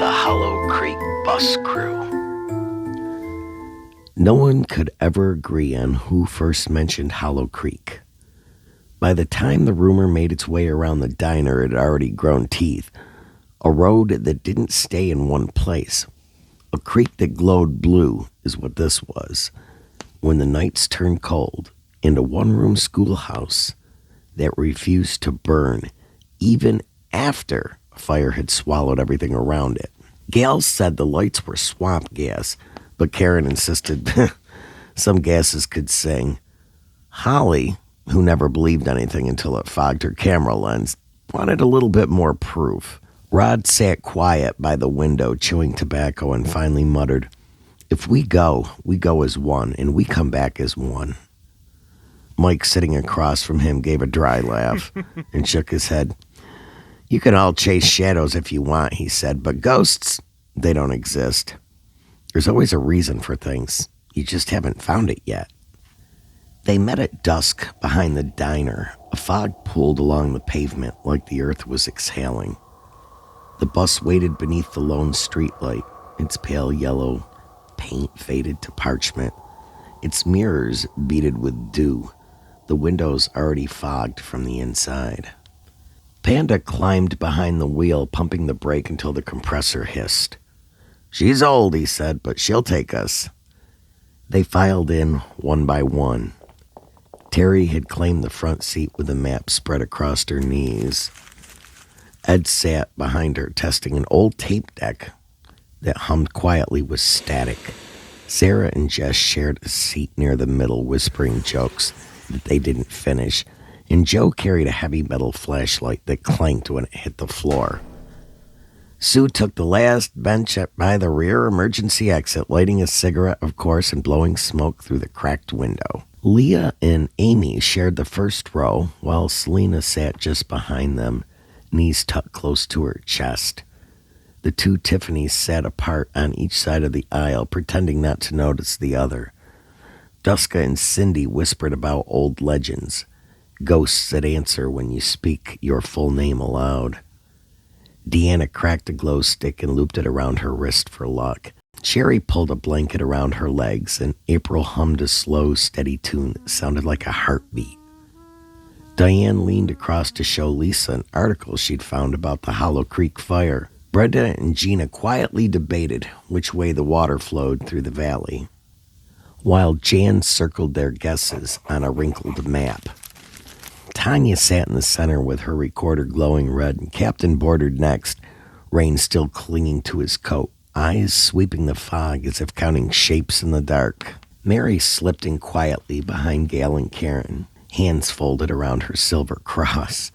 The Hollow Creek Bus Crew. No one could ever agree on who first mentioned Hollow Creek. By the time the rumor made its way around the diner, it had already grown teeth. A road that didn't stay in one place. A creek that glowed blue is what this was. When the nights turned cold, and a one-room schoolhouse that refused to burn, even after a fire had swallowed everything around it. Gail said the lights were swamp gas, but Karen insisted some gases could sing. Holly, who never believed anything until it fogged her camera lens, wanted a little bit more proof. Rod sat quiet by the window, chewing tobacco, and finally muttered, "If we go as one, and we come back as one." Mike, sitting across from him, gave a dry laugh and shook his head. "You can all chase shadows if you want," he said, "but ghosts, they don't exist. There's always a reason for things. You just haven't found it yet." They met at dusk behind the diner. A fog pooled along the pavement like the earth was exhaling. The bus waited beneath the lone streetlight, its pale yellow paint faded to parchment, its mirrors beaded with dew, the windows already fogged from the inside. Panda climbed behind the wheel, pumping the brake until the compressor hissed. "She's old," he said, "but she'll take us." They filed in one by one. Terry had claimed the front seat with a map spread across her knees. Ed sat behind her, testing an old tape deck that hummed quietly with static. Sarah and Jess shared a seat near the middle, whispering jokes that they didn't finish, and Joe carried a heavy metal flashlight that clanked when it hit the floor. Sue took the last bench by the rear emergency exit, lighting a cigarette, of course, and blowing smoke through the cracked window. Leah and Amy shared the first row, while Selena sat just behind them, knees tucked close to her chest. The two Tiffanys sat apart on each side of the aisle, pretending not to notice the other. Duska and Cindy whispered about old legends, ghosts that answer when you speak your full name aloud. Deanna cracked a glow stick and looped it around her wrist for luck. Sherry pulled a blanket around her legs, and April hummed a slow, steady tune that sounded like a heartbeat. Diane leaned across to show Lisa an article she'd found about the Hollow Creek fire. Brenda and Gina quietly debated which way the water flowed through the valley, while Jan circled their guesses on a wrinkled map. Tanya sat in the center with her recorder glowing red, and Captain boarded next, Rain still clinging to his coat, eyes sweeping the fog as if counting shapes in the dark. Mary slipped in quietly behind Gail and Karen, hands folded around her silver cross.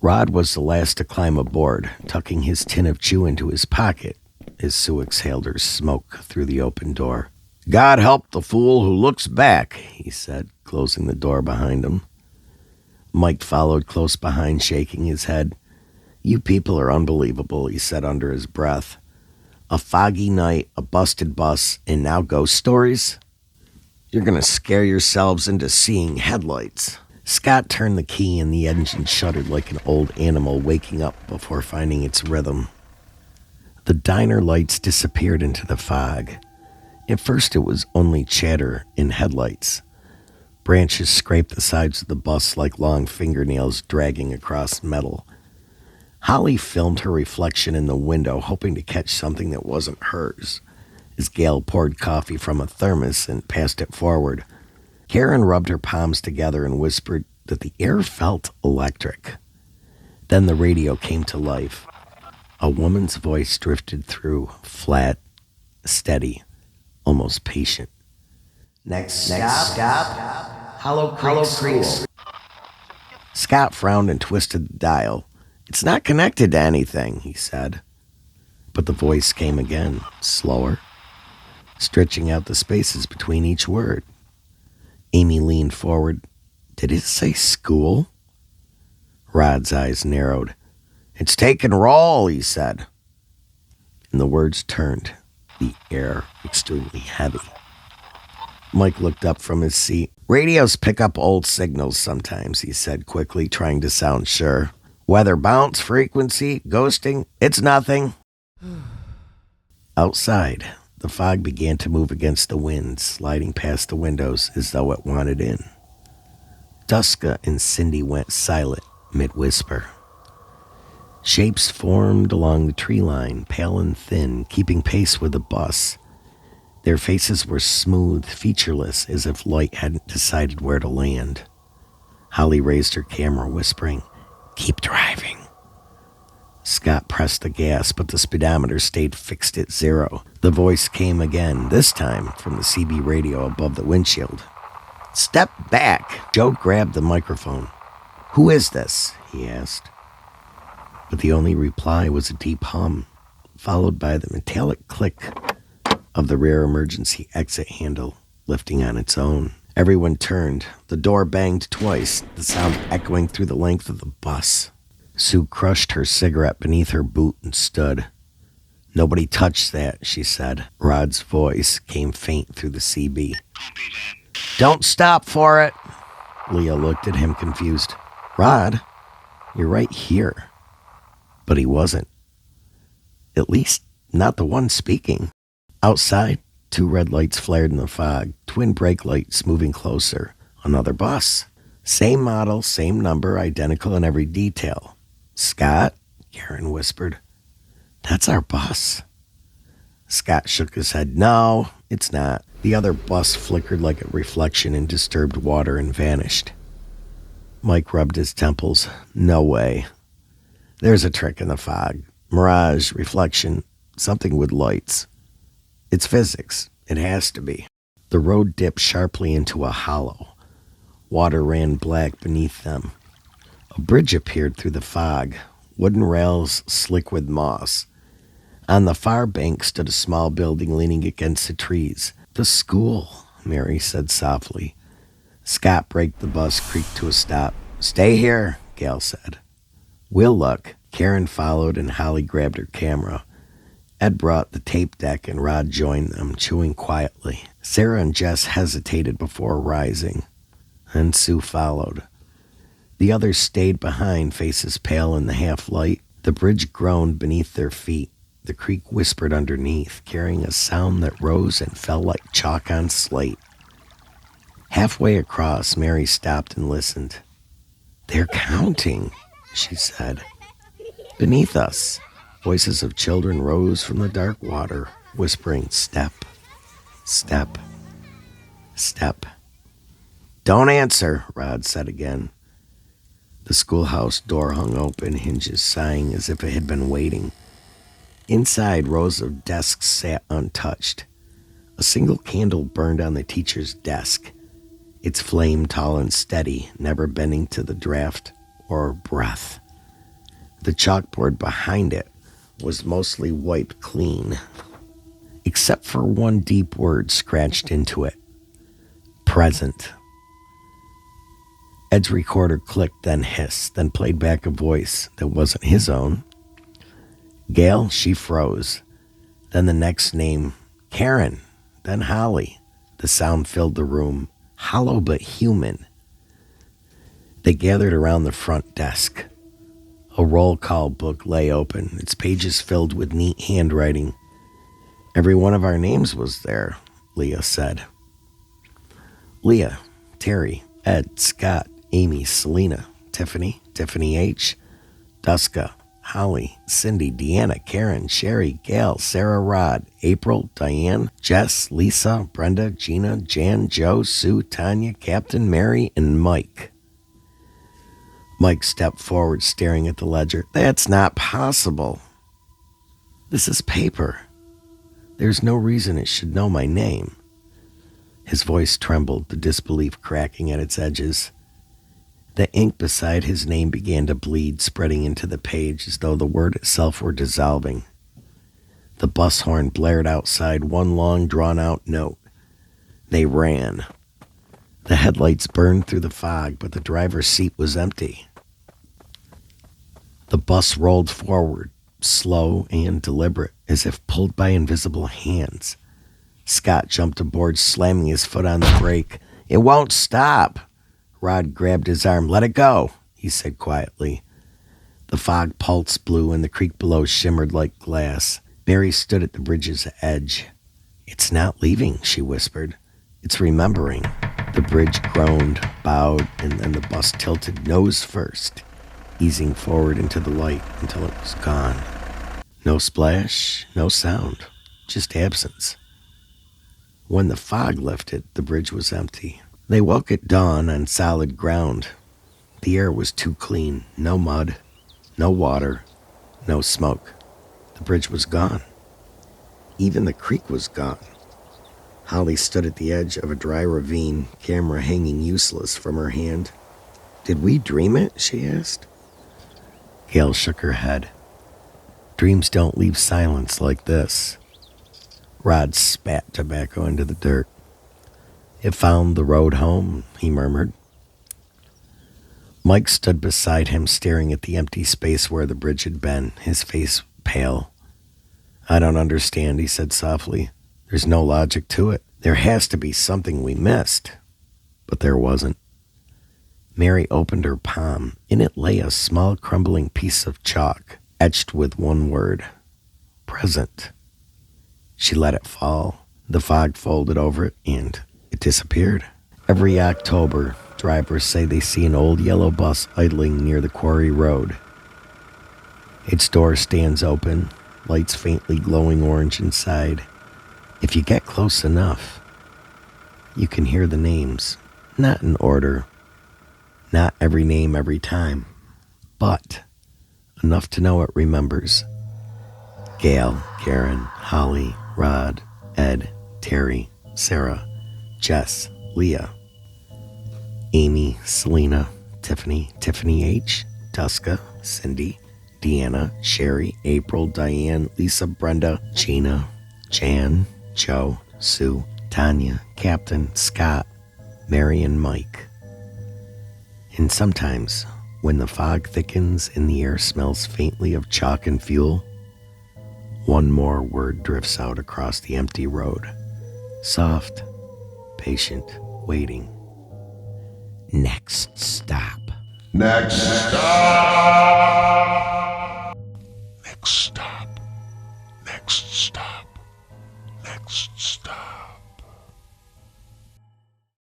Rod was the last to climb aboard, tucking his tin of chew into his pocket as Sue exhaled her smoke through the open door. "God help the fool who looks back," he said, closing the door behind him. Mike followed close behind, shaking his head. "You people are unbelievable," he said under his breath. "A foggy night, a busted bus, and now ghost stories? You're going to scare yourselves into seeing headlights." Scott turned the key and the engine shuddered like an old animal waking up before finding its rhythm. The diner lights disappeared into the fog. At first it was only chatter in headlights. Branches scraped the sides of the bus like long fingernails dragging across metal. Holly filmed her reflection in the window, hoping to catch something that wasn't hers, as Gail poured coffee from a thermos and passed it forward. Karen rubbed her palms together and whispered that the air felt electric. Then the radio came to life. A woman's voice drifted through, flat, steady, almost patient. Next stop. Hollow Creek School. Scott frowned and twisted the dial. "It's not connected to anything," he said. But the voice came again, slower, stretching out the spaces between each word. Amy leaned forward. "Did it say school?" Rod's eyes narrowed. "It's taken roll," he said. And the words turned, the air extremely heavy. Mike looked up from his seat. "Radios pick up old signals sometimes," he said quickly, trying to sound sure. "Weather bounce, frequency, ghosting, it's nothing." Outside, the fog began to move against the wind, sliding past the windows as though it wanted in. Duska and Cindy went silent, mid-whisper. Shapes formed along the tree line, pale and thin, keeping pace with the bus. Their faces were smooth, featureless, as if light hadn't decided where to land. Holly raised her camera, whispering, "Keep driving." Scott pressed the gas, but the speedometer stayed fixed at 0. The voice came again, this time from the CB radio above the windshield. "Step back." Joe grabbed the microphone. "Who is this?" he asked. But the only reply was a deep hum, followed by the metallic click of the rear emergency exit handle lifting on its own. Everyone turned. The door banged twice, the sound echoing through the length of the bus. Sue crushed her cigarette beneath her boot and stood. "Nobody touched that," she said. Rod's voice came faint through the CB. "Don't stop for it." Leah looked at him confused. "Rod, you're right here." But he wasn't. At least, not the one speaking. Outside, 2 red lights flared in the fog, twin brake lights moving closer. Another bus. Same model, same number, identical in every detail. "Scott," Karen whispered. "That's our bus." Scott shook his head. "No, it's not." The other bus flickered like a reflection in disturbed water and vanished. Mike rubbed his temples. "No way. There's a trick in the fog. Mirage, reflection, something with lights. It's physics. It has to be." The road dipped sharply into a hollow. Water ran black beneath them. A bridge appeared through the fog, wooden rails slick with moss. On the far bank stood a small building leaning against the trees. "The school," Mary said softly. Scott braked the bus, creaked to a stop. "Stay here," Gail said. "We'll look." Karen followed and Holly grabbed her camera. Ed brought the tape deck and Rod joined them, chewing quietly. Sarah and Jess hesitated before rising. Then Sue followed. The others stayed behind, faces pale in the half-light. The bridge groaned beneath their feet. The creek whispered underneath, carrying a sound that rose and fell like chalk on slate. Halfway across, Mary stopped and listened. "They're counting," she said. Beneath us, voices of children rose from the dark water, whispering, "Step, step, step." "Don't answer," Rod said again. The schoolhouse door hung open, hinges sighing as if it had been waiting. Inside, rows of desks sat untouched. A single candle burned on the teacher's desk, its flame tall and steady, never bending to the draft or breath. The chalkboard behind it was mostly wiped clean, except for one deep word scratched into it. Present. Ed's recorder clicked, then hissed, then played back a voice that wasn't his own. Gail, she froze. Then the next name, Karen, then Holly. The sound filled the room, hollow but human. They gathered around the front desk. A roll call book lay open, its pages filled with neat handwriting. "Every one of our names was there," Leah said. Leah, Terry, Ed, Scott, Amy, Selena, Tiffany H., Duska, Holly, Cindy, Deanna, Karen, Sherry, Gail, Sarah, Rod, April, Diane, Jess, Lisa, Brenda, Gina, Jan, Joe, Sue, Tanya, Captain, Mary, and Mike. Mike stepped forward, staring at the ledger. "That's not possible." "This is paper. There's no reason it should know my name." His voice trembled, the disbelief cracking at its edges. The ink beside his name began to bleed, spreading into the page as though the word itself were dissolving. The bus horn blared outside, one long, drawn-out note. They ran. The headlights burned through the fog, but the driver's seat was empty. The bus rolled forward, slow and deliberate, as if pulled by invisible hands. Scott jumped aboard, slamming his foot on the brake. "It won't stop." Rod grabbed his arm. "Let it go," he said quietly. The fog pulsed blue and the creek below shimmered like glass. Mary stood at the bridge's edge. "It's not leaving," she whispered. "It's remembering." The bridge groaned, bowed, and then the bus tilted nose first, easing forward into the light until it was gone. No splash, no sound, just absence. When the fog lifted, the bridge was empty. They woke at dawn on solid ground. The air was too clean. No mud, no water, no smoke. The bridge was gone. Even the creek was gone. Holly stood at the edge of a dry ravine, camera hanging useless from her hand. "Did we dream it?" she asked. Gail shook her head. "Dreams don't leave silence like this." Rod spat tobacco into the dirt. "It found the road home," he murmured. Mike stood beside him, staring at the empty space where the bridge had been, his face pale. "I don't understand," he said softly. "There's no logic to it. There has to be something we missed." But there wasn't. Mary opened her palm. In it lay a small crumbling piece of chalk, etched with one word: present. She let it fall. The fog folded over it, and it disappeared. Every October, drivers say they see an old yellow bus idling near the quarry road. Its door stands open, lights faintly glowing orange inside. If you get close enough, you can hear the names, not in order, not every name every time, but enough to know it remembers. Gail, Karen, Holly, Rod, Ed, Terry, Sarah, Jess, Leah, Amy, Selena, Tiffany, Tiffany H., Duska, Cindy, Deanna, Sherry, April, Diane, Lisa, Brenda, Gina, Jan, Joe, Sue, Tanya, Captain, Scott, Mary, and Mike. And sometimes, when the fog thickens and the air smells faintly of chalk and fuel, one more word drifts out across the empty road. Soft, patient, waiting. Next stop. Next stop!